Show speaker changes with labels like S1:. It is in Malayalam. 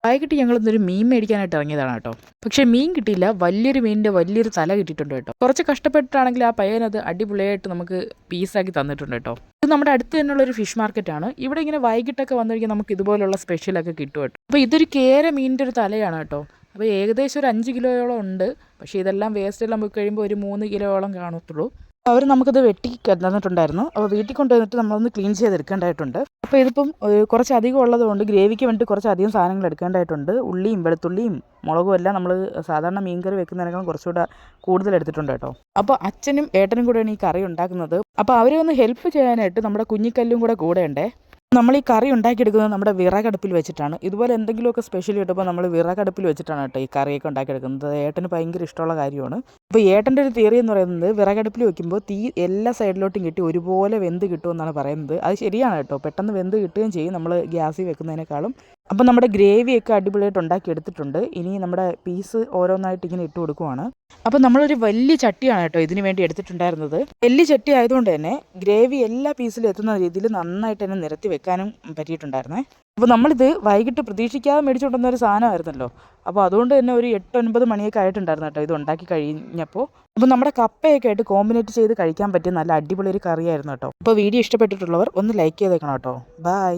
S1: വൈകിട്ട് ഞങ്ങളിന്നൊരു മീൻ മേടിക്കാനായിട്ട് ഇറങ്ങിയതാണ് കേട്ടോ. പക്ഷേ മീൻ കിട്ടിയില്ല. വലിയൊരു മീനിൻ്റെ വലിയൊരു തല കിട്ടിയിട്ടുണ്ട് കേട്ടോ. കുറച്ച് കഷ്ടപ്പെട്ടിട്ടാണെങ്കിൽ ആ പയ്യനത് അടിപൊളിയായിട്ട് നമുക്ക് പീസാക്കി തന്നിട്ടുണ്ട് കേട്ടോ. ഇത് നമ്മുടെ അടുത്ത് തന്നെയുള്ളൊരു ഫിഷ് മാർക്കറ്റാണ്. ഇവിടെ ഇങ്ങനെ വൈകിട്ടൊക്കെ വന്നു കഴിഞ്ഞാൽ നമുക്ക് ഇതുപോലുള്ള സ്പെഷ്യലൊക്കെ കിട്ടും കേട്ടോ. അപ്പോൾ ഇതൊരു കേര മീനിൻ്റെ ഒരു തലയാണ് കേട്ടോ. അപ്പോൾ ഏകദേശം ഒരു 5 കിലോയോളം ഉണ്ട്. പക്ഷേ ഇതെല്ലാം വേസ്റ്റ് എല്ലാം പോയി കഴിയുമ്പോൾ ഒരു 3 കിലോയോളം കാണത്തുള്ളൂ. അവർ നമുക്കത് വെട്ടി തന്നിട്ടുണ്ടായിരുന്നു. അപ്പോൾ വീട്ടിൽ കൊണ്ടുവന്നിട്ട് നമ്മളൊന്ന് ക്ലീൻ ചെയ്തെടുക്കേണ്ടതായിട്ടുണ്ട്. അപ്പോൾ ഇതിപ്പം കുറച്ച് അധികം ഉള്ളതുകൊണ്ട് ഗ്രേവിക്ക് വേണ്ടി കുറച്ചധികം സാധനങ്ങൾ എടുക്കേണ്ടതായിട്ടുണ്ട്. ഉള്ളിയും വെളുത്തുള്ളിയും മുളകും എല്ലാം നമ്മൾ സാധാരണ മീൻകറി വെക്കുന്നതിനേക്കാളും കുറച്ചുകൂടെ കൂടുതൽ എടുത്തിട്ടുണ്ട് കേട്ടോ. അപ്പോൾ അച്ഛനും ഏട്ടനും കൂടെയാണ് ഈ കറി ഉണ്ടാക്കുന്നത്. അപ്പോൾ അവരെ ഒന്ന് ഹെൽപ്പ് ചെയ്യാനായിട്ട് നമ്മുടെ കുഞ്ഞിക്കല്ലും കൂടെ ഉണ്ടേ. നമ്മൾ ഈ കറി ഉണ്ടാക്കിയെടുക്കുന്നത് നമ്മുടെ വിറകടുപ്പിൽ വെച്ചിട്ടാണ്. ഇതുപോലെ എന്തെങ്കിലുമൊക്കെ സ്പെഷ്യൽ കിട്ടുമ്പോൾ നമ്മൾ വിറകടുപ്പിൽ വെച്ചിട്ടാണ് കേട്ടോ ഈ കറിയൊക്കെ ഉണ്ടാക്കിയെടുക്കുന്നത്. ഏട്ടന് ഭയങ്കര ഇഷ്ടമുള്ള കാര്യമാണ്. അപ്പോൾ ഏട്ടൻ്റെ ഒരു തിയറി എന്ന് പറയുന്നത് വിറകടുപ്പിൽ വെക്കുമ്പോൾ തീ എല്ലാ സൈഡിലോട്ടും കിട്ടി ഒരുപോലെ വെന്ത് കിട്ടുമെന്നാണ് പറയുന്നത്. അത് ശരിയാണ് കേട്ടോ. പെട്ടെന്ന് വെന്ത് കിട്ടുകയും ചെയ്യും നമ്മൾ ഗ്യാസിൽ വെക്കുന്നതിനേക്കാളും. അപ്പോൾ നമ്മുടെ ഗ്രേവിയൊക്കെ അടിപൊളിയായിട്ട് ഉണ്ടാക്കി എടുത്തിട്ടുണ്ട്. ഇനി നമ്മുടെ പീസ് ഓരോന്നായിട്ട് ഇങ്ങനെ ഇട്ട് കൊടുക്കുവാണ്. അപ്പോൾ നമ്മളൊരു വലിയ ചട്ടിയാണ് കേട്ടോ ഇതിന് വേണ്ടി എടുത്തിട്ടുണ്ടായിരുന്നത്. വലിയ ചട്ടി ആയതുകൊണ്ട് തന്നെ ഗ്രേവി എല്ലാ പീസിലും എത്തുന്ന രീതിയിൽ നന്നായിട്ട് തന്നെ നിരത്തി വെക്കാനും പറ്റിയിട്ടുണ്ടായിരുന്നേ. അപ്പോൾ നമ്മളിത് വൈകിട്ട് പ്രതീക്ഷിക്കാതെ മേടിച്ചുകൊണ്ടുവന്ന ഒരു സാധനമായിരുന്നല്ലോ. അപ്പോൾ അതുകൊണ്ട് തന്നെ ഒരു 8-9 മണിയൊക്കെ ആയിട്ടുണ്ടായിരുന്നു കേട്ടോ ഇത് ഉണ്ടാക്കി കഴിഞ്ഞപ്പോൾ. അപ്പോൾ നമ്മുടെ കപ്പയൊക്കെ ആയിട്ട് കോമ്പിനേറ്റ് ചെയ്ത് കഴിക്കാൻ പറ്റിയ നല്ല അടിപൊളി ഒരു കറിയായിരുന്നു കേട്ടോ. അപ്പോൾ വീഡിയോ ഇഷ്ടപ്പെട്ടിട്ടുള്ളവർ ഒന്ന് ലൈക്ക് ചെയ്തേക്കണം കേട്ടോ. ബൈ.